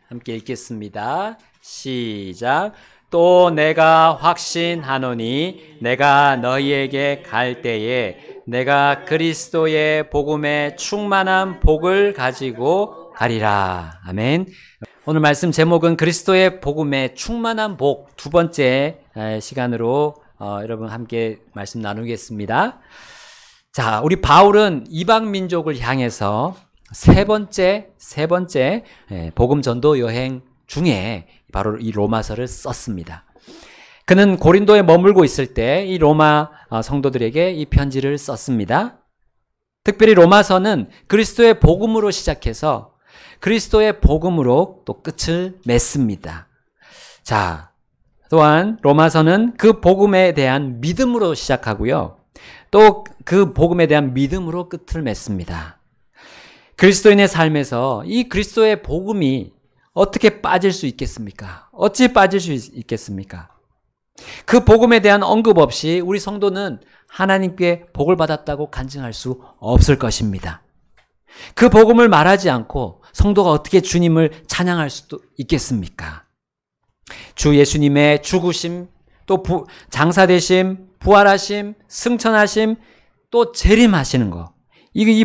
함께 읽겠습니다. 시작. 또 내가 확신하노니 내가 너희에게 갈 때에 내가 그리스도의 복음의 충만한 복을 가지고 가리라. 아멘. 오늘 말씀 제목은 그리스도의 복음의 충만한 복, 두 번째 시간으로 여러분 함께 말씀 나누겠습니다. 자, 우리 바울은 이방 민족을 향해서 세 번째 복음 전도 여행 중에 바로 이 로마서를 썼습니다. 그는 고린도에 머물고 있을 때 이 로마 성도들에게 이 편지를 썼습니다. 특별히 로마서는 그리스도의 복음으로 시작해서 그리스도의 복음으로 또 끝을 맺습니다. 자, 또한 로마서는 그 복음에 대한 믿음으로 시작하고요. 또 그 복음에 대한 믿음으로 끝을 맺습니다. 그리스도인의 삶에서 이 그리스도의 복음이 어떻게 빠질 수 있겠습니까? 어찌 빠질 수 있겠습니까? 그 복음에 대한 언급 없이 우리 성도는 하나님께 복을 받았다고 간증할 수 없을 것입니다. 그 복음을 말하지 않고 성도가 어떻게 주님을 찬양할 수도 있겠습니까? 주 예수님의 죽으심, 또 장사되심, 부활하심, 승천하심, 또 재림하시는 거. 이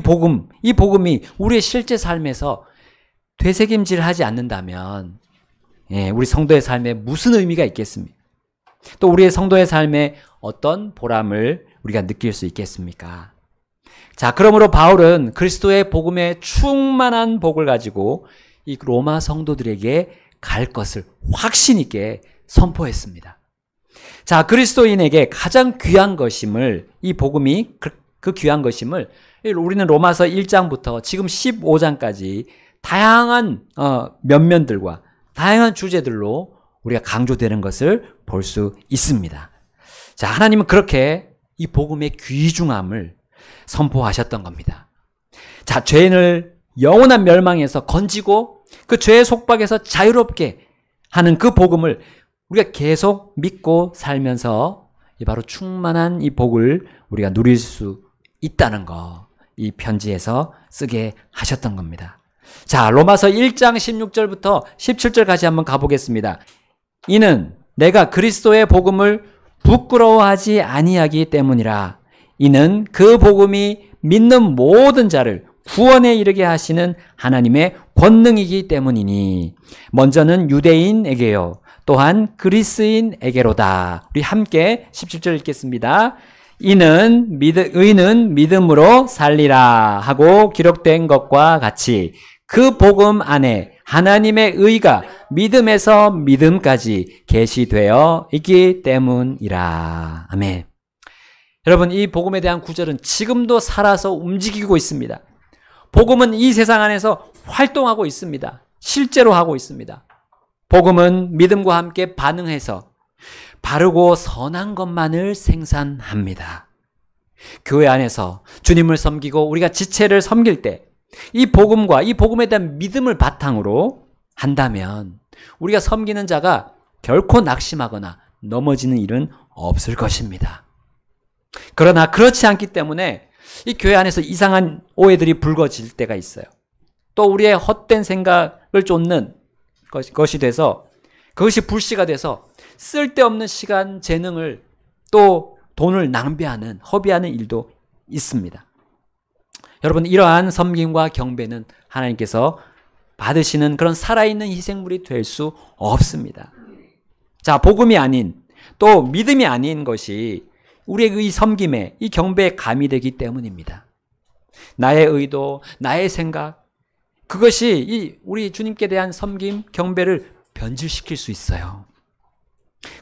복음이 우리의 실제 삶에서 되새김질하지 않는다면 우리 성도의 삶에 무슨 의미가 있겠습니까? 또 우리의 성도의 삶에 어떤 보람을 우리가 느낄 수 있겠습니까? 자, 그러므로 바울은 그리스도의 복음의 충만한 복을 가지고 이 로마 성도들에게 갈 것을 확신 있게 선포했습니다. 자, 그리스도인에게 가장 귀한 것임을, 이 복음이 그 귀한 것임을 우리는 로마서 1장부터 지금 15장까지 다양한 면면들과 다양한 주제들로 우리가 강조되는 것을 볼 수 있습니다. 자, 하나님은 그렇게 이 복음의 귀중함을 선포하셨던 겁니다. 자, 죄인을 영원한 멸망에서 건지고 그 죄의 속박에서 자유롭게 하는 그 복음을 우리가 계속 믿고 살면서 바로 충만한 이 복을 우리가 누릴 수 있다는 거, 이 편지에서 쓰게 하셨던 겁니다. 자, 로마서 1장 16절부터 17절까지 한번 가보겠습니다. 이는 내가 그리스도의 복음을 부끄러워하지 아니하기 때문이라. 이는 그 복음이 믿는 모든 자를 구원에 이르게 하시는 하나님의 권능이기 때문이니 먼저는 유대인에게요 또한 그리스인에게로다. 우리 함께 17절 읽겠습니다. 이는 의는 믿음으로 살리라 하고 기록된 것과 같이 그 복음 안에 하나님의 의가 믿음에서 믿음까지 계시되어 있기 때문이라. 아멘. 여러분, 이 복음에 대한 구절은 지금도 살아서 움직이고 있습니다. 복음은 이 세상 안에서 활동하고 있습니다. 실제로 하고 있습니다. 복음은 믿음과 함께 반응해서 바르고 선한 것만을 생산합니다. 교회 안에서 주님을 섬기고 우리가 지체를 섬길 때 이 복음과 이 복음에 대한 믿음을 바탕으로 한다면 우리가 섬기는 자가 결코 낙심하거나 넘어지는 일은 없을 것입니다. 그러나 그렇지 않기 때문에 이 교회 안에서 이상한 오해들이 불거질 때가 있어요. 또 우리의 헛된 생각을 쫓는 것이 돼서 그것이 불씨가 돼서 쓸데없는 시간, 재능을 또 돈을 낭비하는, 허비하는 일도 있습니다. 여러분, 이러한 섬김과 경배는 하나님께서 받으시는 그런 살아있는 희생물이 될 수 없습니다. 자, 복음이 아닌 또 믿음이 아닌 것이 우리의 이 섬김에, 이 경배에 가미되기 때문입니다. 나의 의도, 나의 생각, 그것이 우리 주님께 대한 섬김, 경배를 변질시킬 수 있어요.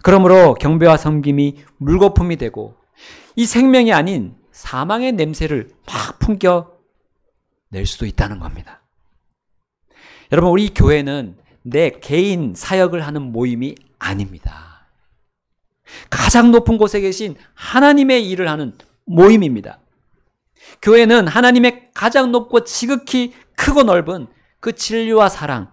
그러므로 경배와 섬김이 물거품이 되고 이 생명이 아닌 사망의 냄새를 막 풍겨낼 수도 있다는 겁니다. 여러분, 우리 교회는 내 개인 사역을 하는 모임이 아닙니다. 가장 높은 곳에 계신 하나님의 일을 하는 모임입니다. 교회는 하나님의 가장 높고 지극히 크고 넓은 그 진리와 사랑이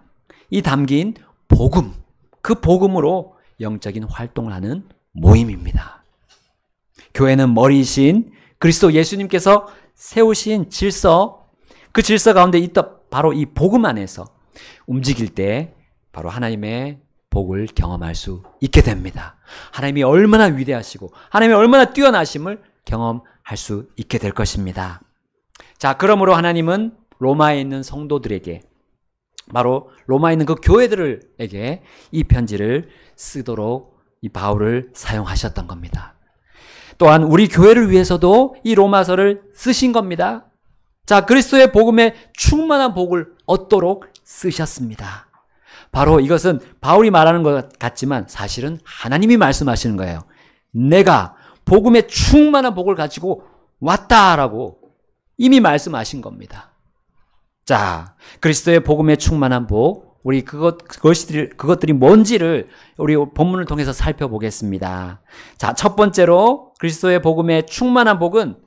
담긴 복음, 그 복음으로 영적인 활동을 하는 모임입니다. 교회는 머리이신 그리스도 예수님께서 세우신 질서, 그 질서 가운데 있던 바로 이 복음 안에서 움직일 때 바로 하나님의 복을 경험할 수 있게 됩니다. 하나님이 얼마나 위대하시고 하나님이 얼마나 뛰어나심을 경험할 수 있게 될 것입니다. 자, 그러므로 하나님은 로마에 있는 성도들에게, 바로 로마에 있는 그 교회들에게 이 편지를 쓰도록 이 바울을 사용하셨던 겁니다. 또한 우리 교회를 위해서도 이 로마서를 쓰신 겁니다. 자, 그리스도의 복음에 충만한 복을 얻도록 쓰셨습니다. 바로 이것은 바울이 말하는 것 같지만 사실은 하나님이 말씀하시는 거예요. 내가 복음에 충만한 복을 가지고 왔다라고 이미 말씀하신 겁니다. 자, 그리스도의 복음에 충만한 복, 우리 그것들이 뭔지를 우리 본문을 통해서 살펴보겠습니다. 자, 첫 번째로 그리스도의 복음에 충만한 복은,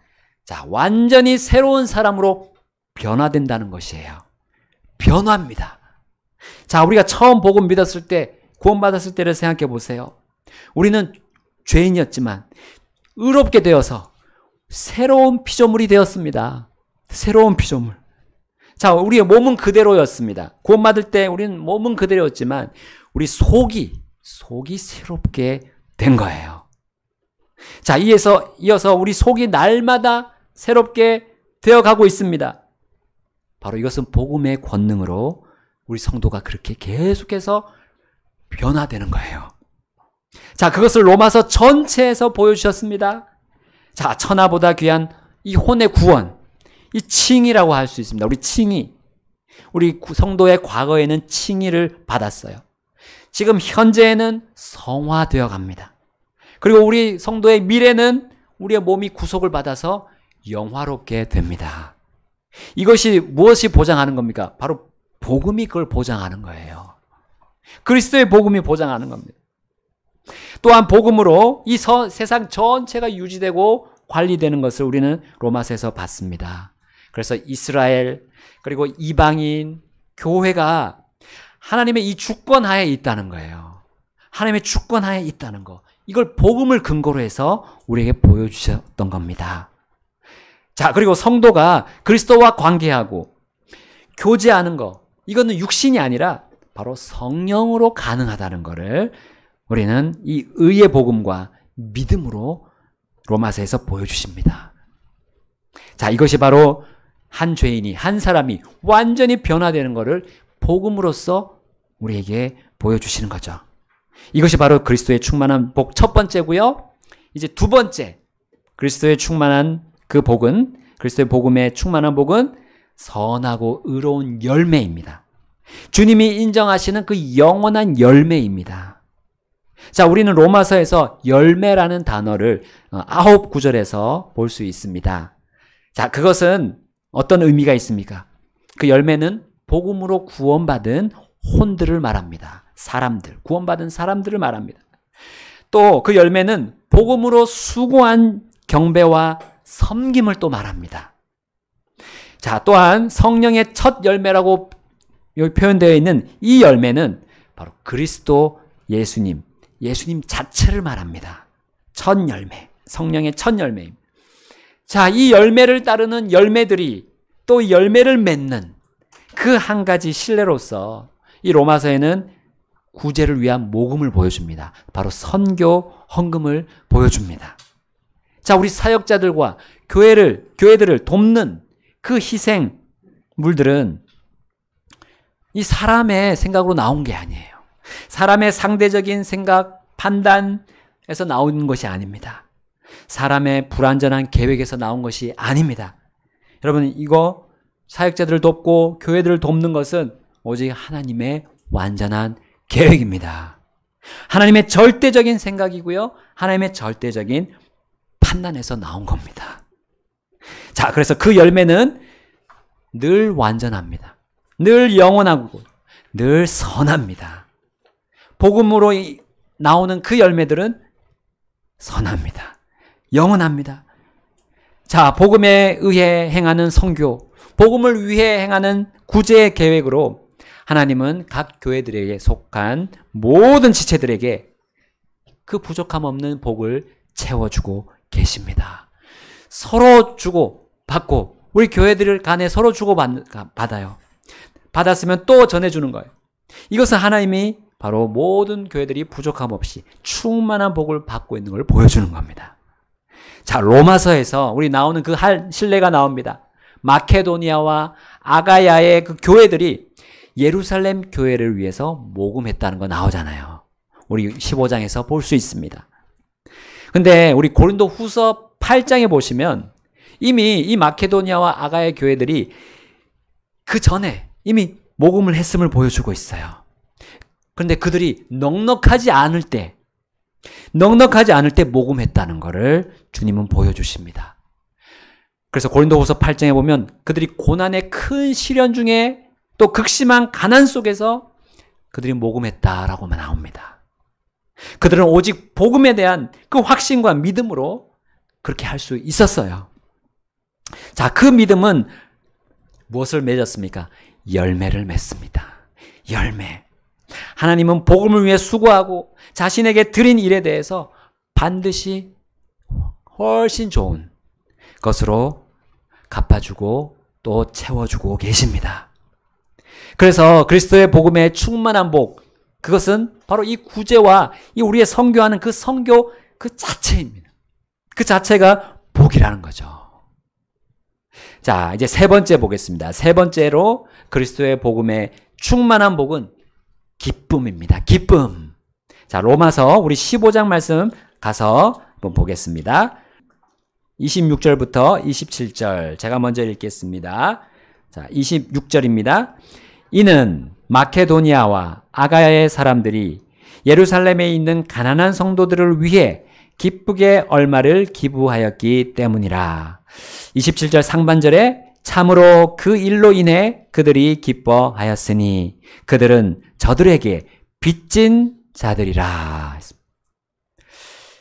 자, 완전히 새로운 사람으로 변화된다는 것이에요. 변화입니다. 자, 우리가 처음 복음 믿었을 때, 구원받았을 때를 생각해 보세요. 우리는 죄인이었지만 의롭게 되어서 새로운 피조물이 되었습니다. 새로운 피조물. 자, 우리의 몸은 그대로였습니다. 구원받을 때 우리는 몸은 그대로였지만 우리 속이 새롭게 된 거예요. 자, 이어서 우리 속이 날마다 새롭게 되어가고 있습니다. 바로 이것은 복음의 권능으로 우리 성도가 그렇게 계속해서 변화되는 거예요. 자, 그것을 로마서 전체에서 보여주셨습니다. 자, 천하보다 귀한 이 혼의 구원, 이 칭의라고 할 수 있습니다. 우리 칭의, 우리 성도의 과거에는 칭의를 받았어요. 지금 현재에는 성화되어 갑니다. 그리고 우리 성도의 미래는 우리의 몸이 구속을 받아서 영화롭게 됩니다. 이것이 무엇이 보장하는 겁니까? 바로 복음이 그걸 보장하는 거예요. 그리스도의 복음이 보장하는 겁니다. 또한 복음으로 이 세상 전체가 유지되고 관리되는 것을 우리는 로마서에서 봤습니다. 그래서 이스라엘, 그리고 이방인, 교회가 하나님의 이 주권 하에 있다는 거예요. 하나님의 주권 하에 있다는 거. 이걸 복음을 근거로 해서 우리에게 보여주셨던 겁니다. 자, 그리고 성도가 그리스도와 관계하고 교제하는 거, 이거는 육신이 아니라 바로 성령으로 가능하다는 것을 우리는 이 의의 복음과 믿음으로 로마서에서 보여주십니다. 자, 이것이 바로 한 죄인이, 한 사람이 완전히 변화되는 것을 복음으로써 우리에게 보여주시는 거죠. 이것이 바로 그리스도의 충만한 복 첫 번째고요. 이제 두 번째, 그리스도의 충만한 그 복은, 그리스도의 복음의 충만한 복은 선하고 의로운 열매입니다. 주님이 인정하시는 그 영원한 열매입니다. 자, 우리는 로마서에서 열매라는 단어를 9구절에서 볼 수 있습니다. 자, 그것은 어떤 의미가 있습니까? 그 열매는 복음으로 구원받은 혼들을 말합니다. 사람들, 구원받은 사람들을 말합니다. 또 그 열매는 복음으로 수고한 경배와 섬김을 또 말합니다. 자, 또한 성령의 첫 열매라고 여기 표현되어 있는 이 열매는 바로 그리스도 예수님 자체를 말합니다. 첫 열매, 성령의 첫 열매입니다. 자, 이 열매를 따르는 열매들이 또 열매를 맺는 그 한 가지 신뢰로서 이 로마서에는 구제를 위한 모금을 보여줍니다. 바로 선교 헌금을 보여줍니다. 자, 우리 사역자들과 교회들을 돕는 그 희생물들은 이 사람의 생각으로 나온 게 아니에요. 사람의 상대적인 생각, 판단에서 나온 것이 아닙니다. 사람의 불완전한 계획에서 나온 것이 아닙니다. 여러분, 이거 사역자들을 돕고 교회들을 돕는 것은 오직 하나님의 완전한 계획입니다. 하나님의 절대적인 생각이고요. 하나님의 절대적인 판단에서 나온 겁니다. 자, 그래서 그 열매는 늘 완전합니다. 늘 영원하고 늘 선합니다. 복음으로 나오는 그 열매들은 선합니다. 영원합니다. 자, 복음에 의해 행하는 선교, 복음을 위해 행하는 구제 계획으로 하나님은 각 교회들에게 속한 모든 지체들에게 그 부족함 없는 복을 채워주고 계십니다. 서로 주고 받고, 우리 교회들 간에 서로 주고 받아요. 받았으면 또 전해주는 거예요. 이것은 하나님이 바로 모든 교회들이 부족함 없이 충만한 복을 받고 있는 걸 보여주는 겁니다. 자, 로마서에서 우리 나오는 그 신뢰가 나옵니다. 마케도니아와 아가야의 그 교회들이 예루살렘 교회를 위해서 모금했다는 거 나오잖아요. 우리 15장에서 볼 수 있습니다. 근데 우리 고린도 후서 8장에 보시면 이미 이 마케도니아와 아가야 교회들이 그 전에 이미 모금을 했음을 보여주고 있어요. 그런데 그들이 넉넉하지 않을 때 모금했다는 것을 주님은 보여주십니다. 그래서 고린도후서 8장에 보면 그들이 고난의 큰 시련 중에 또 극심한 가난 속에서 그들이 모금했다라고만 나옵니다. 그들은 오직 복음에 대한 그 확신과 믿음으로 그렇게 할 수 있었어요. 자, 그 믿음은 무엇을 맺었습니까? 열매를 맺습니다. 열매. 하나님은 복음을 위해 수고하고 자신에게 드린 일에 대해서 반드시 훨씬 좋은 것으로 갚아주고 또 채워주고 계십니다. 그래서 그리스도의 복음의 충만한 복, 그것은 바로 이 구제와 이 우리의 선교하는 그 선교 그 자체입니다. 그 자체가 복이라는 거죠. 자, 이제 세 번째 보겠습니다. 세 번째로 그리스도의 복음의 충만한 복은 기쁨입니다. 기쁨. 자, 로마서 우리 15장 말씀 가서 한번 보겠습니다. 26절부터 27절 제가 먼저 읽겠습니다. 자, 26절입니다. 이는 마케도니아와 아가야의 사람들이 예루살렘에 있는 가난한 성도들을 위해 기쁘게 얼마를 기부하였기 때문이라. 27절 상반절에 참으로 그 일로 인해 그들이 기뻐하였으니 그들은 저들에게 빚진 자들이라.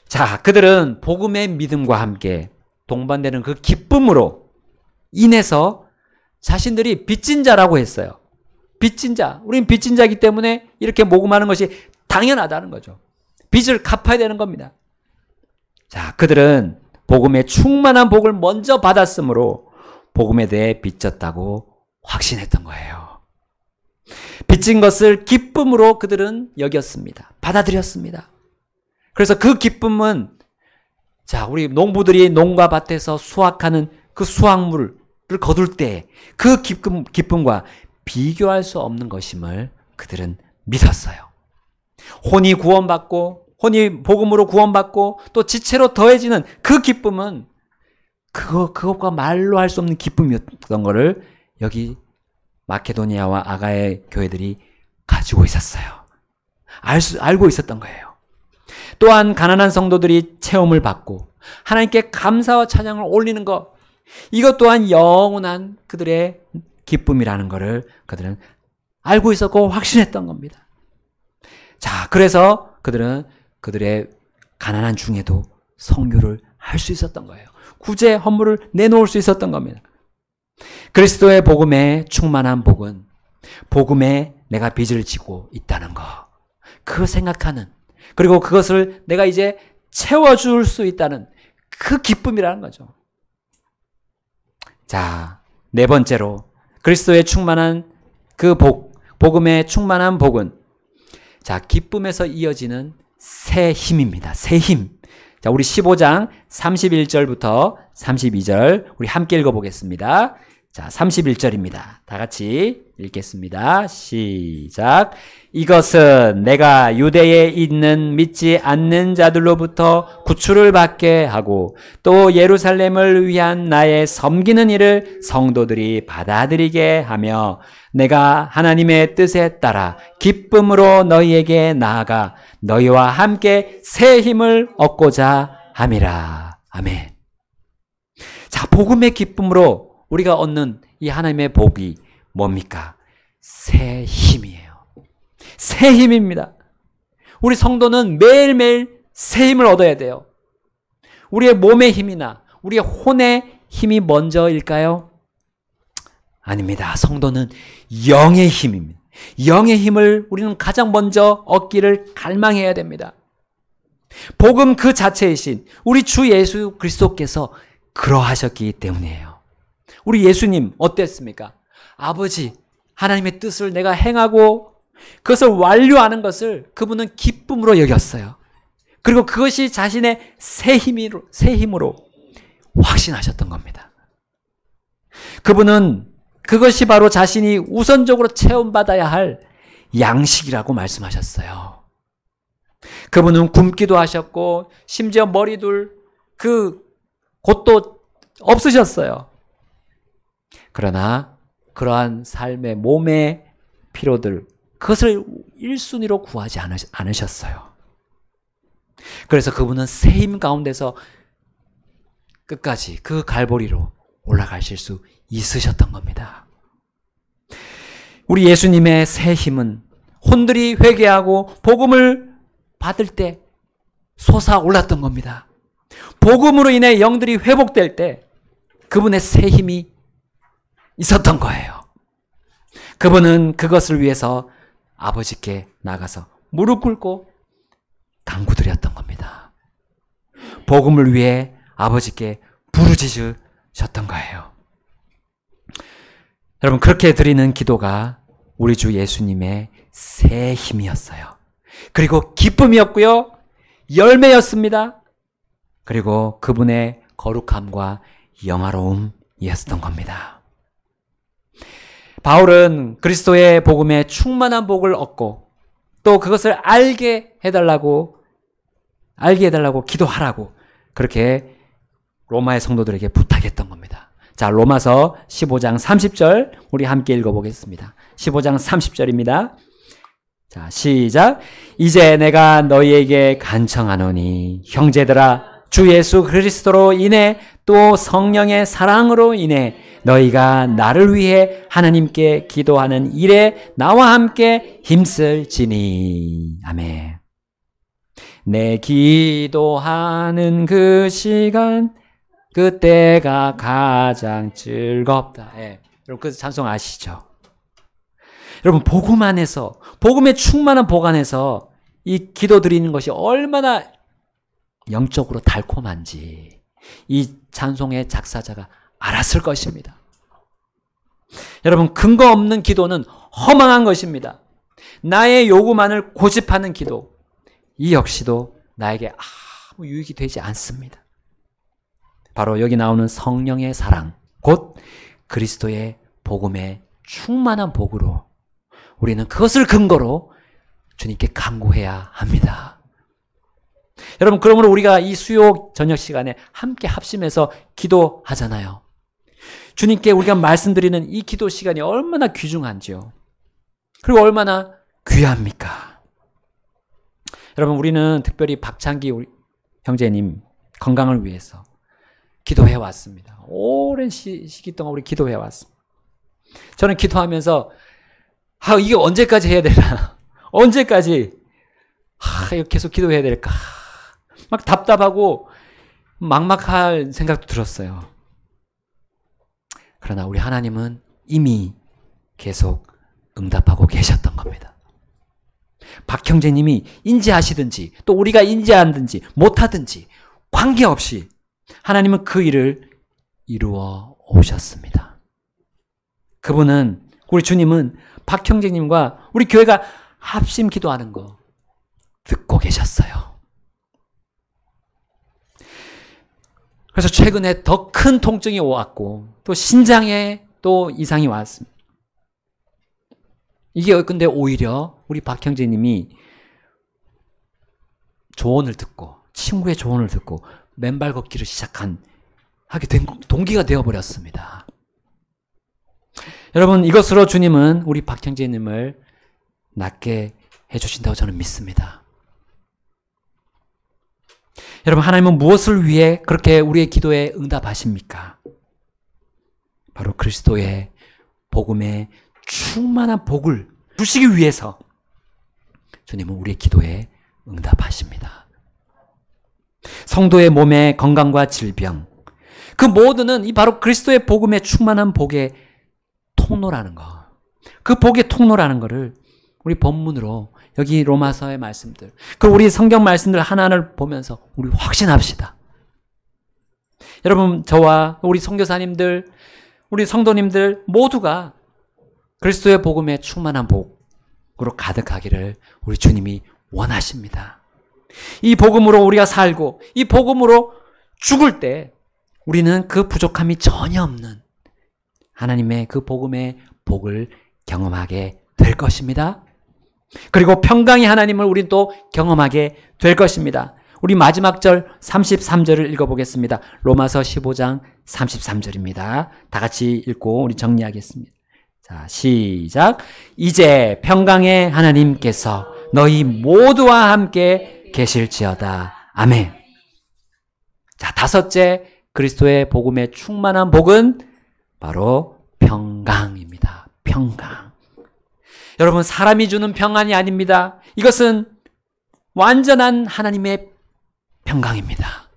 자, 그들은 복음의 믿음과 함께 동반되는 그 기쁨으로 인해서 자신들이 빚진 자라고 했어요. 빚진 자. 우린 빚진 자이기 때문에 이렇게 모금하는 것이 당연하다는 거죠. 빚을 갚아야 되는 겁니다. 자, 그들은 복음의 충만한 복을 먼저 받았으므로 복음에 대해 빚졌다고 확신했던 거예요. 빚진 것을 기쁨으로 그들은 여겼습니다. 받아들였습니다. 그래서 그 기쁨은 자, 우리 농부들이 농가 밭에서 수확하는 그 수확물을 거둘 때 그 기쁨과 비교할 수 없는 것임을 그들은 믿었어요. 혼이 복음으로 구원받고 또 지체로 더해지는 그 기쁨은 그것과 말로 할 수 없는 기쁨이었던 것을 여기 마케도니아와 아가의 교회들이 가지고 있었어요. 알고 있었던 거예요. 또한 가난한 성도들이 체험을 받고 하나님께 감사와 찬양을 올리는 것, 이것 또한 영원한 그들의 기쁨이라는 것을 그들은 알고 있었고 확신했던 겁니다. 자, 그래서 그들은 그들의 가난한 중에도 선교를 할 수 있었던 거예요. 구제 헌물을 내놓을 수 있었던 겁니다. 그리스도의 복음에 충만한 복은 복음에 내가 빚을 지고 있다는 거, 그 생각하는, 그리고 그것을 내가 이제 채워줄 수 있다는 그 기쁨이라는 거죠. 자, 네 번째로 그리스도의 충만한 그 복음의 충만한 복은 자, 기쁨에서 이어지는 새 힘입니다. 새 힘. 자, 우리 15장 31절부터 32절 우리 함께 읽어보겠습니다. 자, 31절입니다. 다 같이 읽겠습니다. 시작. 이것은 내가 유대에 있는 믿지 않는 자들로부터 구출을 받게 하고 또 예루살렘을 위한 나의 섬기는 일을 성도들이 받아들이게 하며 내가 하나님의 뜻에 따라 기쁨으로 너희에게 나아가 너희와 함께 새 힘을 얻고자 함이라. 아멘. 자, 복음의 기쁨으로 우리가 얻는 이 하나님의 복이 뭡니까? 새 힘이에요. 새 힘입니다. 우리 성도는 매일매일 새 힘을 얻어야 돼요. 우리의 몸의 힘이나 우리의 혼의 힘이 먼저일까요? 아닙니다. 성도는 영의 힘입니다. 영의 힘을 우리는 가장 먼저 얻기를 갈망해야 됩니다. 복음 그 자체이신 우리 주 예수 그리스도께서 그러하셨기 때문이에요. 우리 예수님 어땠습니까? 아버지, 하나님의 뜻을 내가 행하고 그것을 완료하는 것을 그분은 기쁨으로 여겼어요. 그리고 그것이 자신의 새 힘으로 확신하셨던 겁니다. 그분은 그것이 바로 자신이 우선적으로 체험받아야 할 양식이라고 말씀하셨어요. 그분은 굶기도 하셨고 심지어 머리둘 그 곳도 없으셨어요. 그러나 그러한 삶의 몸의 피로들, 그것을 1순위로 구하지 않으셨어요. 그래서 그분은 새 힘 가운데서 끝까지 그 갈보리로 올라가실 수 있으셨던 겁니다. 우리 예수님의 새 힘은 혼들이 회개하고 복음을 받을 때 솟아올랐던 겁니다. 복음으로 인해 영들이 회복될 때 그분의 새 힘이 있었던 거예요. 그분은 그것을 위해서 아버지께 나가서 무릎 꿇고 간구드렸던 겁니다. 복음을 위해 아버지께 부르짖으셨던 거예요. 여러분, 그렇게 드리는 기도가 우리 주 예수님의 새 힘이었어요. 그리고 기쁨이었고요, 열매였습니다. 그리고 그분의 거룩함과 영화로움이었던 겁니다. 바울은 그리스도의 복음에 충만한 복을 얻고 또 그것을 알게 해달라고 기도하라고 그렇게 로마의 성도들에게 부탁했던 겁니다. 자, 로마서 15장 30절 우리 함께 읽어보겠습니다. 15장 30절입니다. 자, 시작. 이제 내가 너희에게 간청하노니 형제들아, 주 예수 그리스도로 인해 또 성령의 사랑으로 인해 너희가 나를 위해 하나님께 기도하는 일에 나와 함께 힘쓸지니. 아멘. 내 기도하는 그 시간, 그때가 가장 즐겁다. 예. 여러분, 그 찬송 아시죠? 여러분, 복음 안에서, 복음의 충만한 복 안에서 이 기도 드리는 것이 얼마나 영적으로 달콤한지 이 찬송의 작사자가 알았을 것입니다. 여러분, 근거 없는 기도는 허망한 것입니다. 나의 요구만을 고집하는 기도, 이 역시도 나에게 아무 유익이 되지 않습니다. 바로 여기 나오는 성령의 사랑, 곧 그리스도의 복음의 충만한 복으로 우리는 그것을 근거로 주님께 간구해야 합니다. 여러분, 그러므로 우리가 이 수요 저녁 시간에 함께 합심해서 기도하잖아요. 주님께 우리가 말씀드리는 이 기도 시간이 얼마나 귀중한지요. 그리고 얼마나 귀합니까? 여러분, 우리는 특별히 박창기 우리 형제님 건강을 위해서 기도해 왔습니다. 오랜 시기 동안 우리 기도해 왔습니다. 저는 기도하면서 이게 언제까지 해야 되나? 언제까지 계속 기도해야 될까? 막 답답하고 막막할 생각도 들었어요. 그러나 우리 하나님은 이미 계속 응답하고 계셨던 겁니다. 박 형제님이 인지하시든지 또 우리가 인지하든지 못하든지 관계없이 하나님은 그 일을 이루어 오셨습니다. 그분은, 우리 주님은 박 형제님과 우리 교회가 합심 기도하는 거 듣고 계셨어요. 그래서 최근에 더 큰 통증이 왔고 또 신장에 또 이상이 왔습니다. 이게 근데 오히려 우리 박 형제님이 조언을 듣고 친구의 조언을 듣고 맨발 걷기를 하게 된 동기가 되어버렸습니다. 여러분, 이것으로 주님은 우리 박 형제님을 낫게 해주신다고 저는 믿습니다. 여러분, 하나님은 무엇을 위해 그렇게 우리의 기도에 응답하십니까? 바로 그리스도의 복음의 충만한 복을 주시기 위해서 주님은 우리의 기도에 응답하십니다. 성도의 몸의 건강과 질병, 그 모두는 이 바로 그리스도의 복음의 충만한 복의 통로라는 거, 그 복의 통로라는 거를 우리 본문으로 여기 로마서의 말씀들, 그 우리 성경 말씀들 하나하나를 보면서 우리 확신합시다. 여러분, 저와 우리 선교사님들, 우리 성도님들 모두가 그리스도의 복음의 충만한 복, 가득하기를 우리 주님이 원하십니다. 이 복음으로 우리가 살고 이 복음으로 죽을 때 우리는 그 부족함이 전혀 없는 하나님의 그 복음의 복을 경험하게 될 것입니다. 그리고 평강의 하나님을 우린 또 경험하게 될 것입니다. 우리 마지막 절 33절을 읽어보겠습니다. 로마서 15장 33절입니다. 다 같이 읽고 우리 정리하겠습니다. 자, 시작. 이제 평강의 하나님께서 너희 모두와 함께 계실지어다. 아멘. 자, 다섯째 그리스도의 복음의 충만한 복은 바로 평강입니다. 평강. 여러분, 사람이 주는 평안이 아닙니다. 이것은 완전한 하나님의 평강입니다.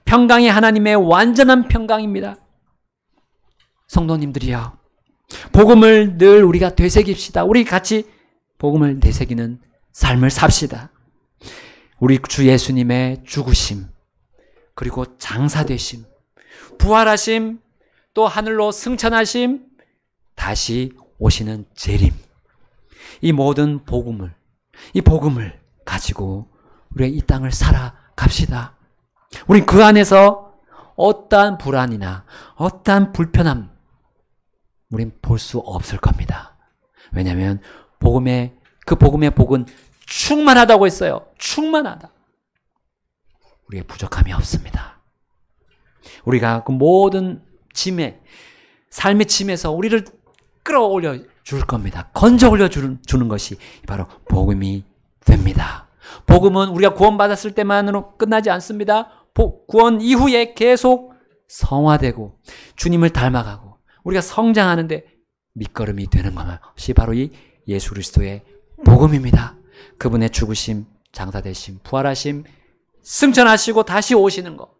평강이 하나님의 완전한 평강입니다. 성도님들이요, 복음을 늘 우리가 되새깁시다. 우리 같이 복음을 되새기는 삶을 삽시다. 우리 주 예수님의 죽으심, 그리고 장사되심, 부활하심, 또 하늘로 승천하심, 다시 오시는 재림. 이 모든 복음을, 이 복음을 가지고 우리가 이 땅을 살아갑시다. 우린 그 안에서 어떠한 불안이나 어떠한 불편함 우린 볼 수 없을 겁니다. 왜냐하면 그 복음의 복은 충만하다고 했어요. 충만하다. 우리의 부족함이 없습니다. 우리가 그 모든 짐에, 삶의 짐에서 우리를 끌어올려 줄 겁니다. 건져 올려 주는 것이 바로 복음이 됩니다. 복음은 우리가 구원받았을 때만으로 끝나지 않습니다. 구원 이후에 계속 성화되고 주님을 닮아가고 우리가 성장하는데 밑거름이 되는 것이 바로 이 예수 그리스도의 복음입니다. 그분의 죽으심, 장사되심, 부활하심, 승천하시고 다시 오시는 것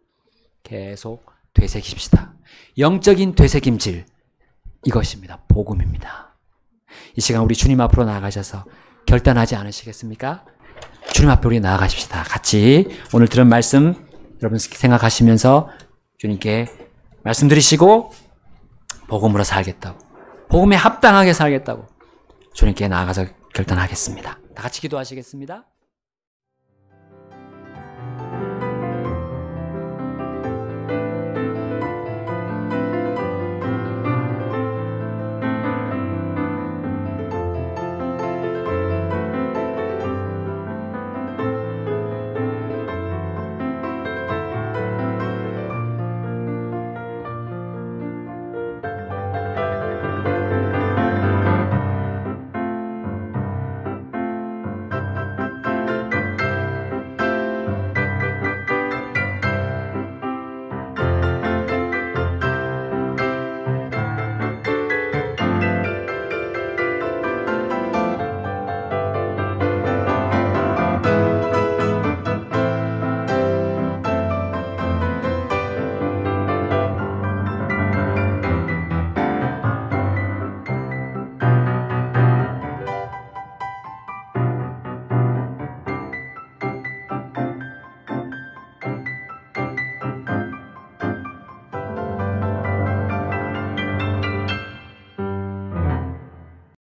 계속 되새깁시다. 영적인 되새김질, 이것입니다. 복음입니다. 이 시간 우리 주님 앞으로 나아가셔서 결단하지 않으시겠습니까? 주님 앞에 우리 나아가십시다. 같이 오늘 들은 말씀 여러분 생각하시면서 주님께 말씀드리시고 복음으로 살겠다고, 복음에 합당하게 살겠다고 주님께 나아가서 결단하겠습니다. 다 같이 기도하시겠습니다.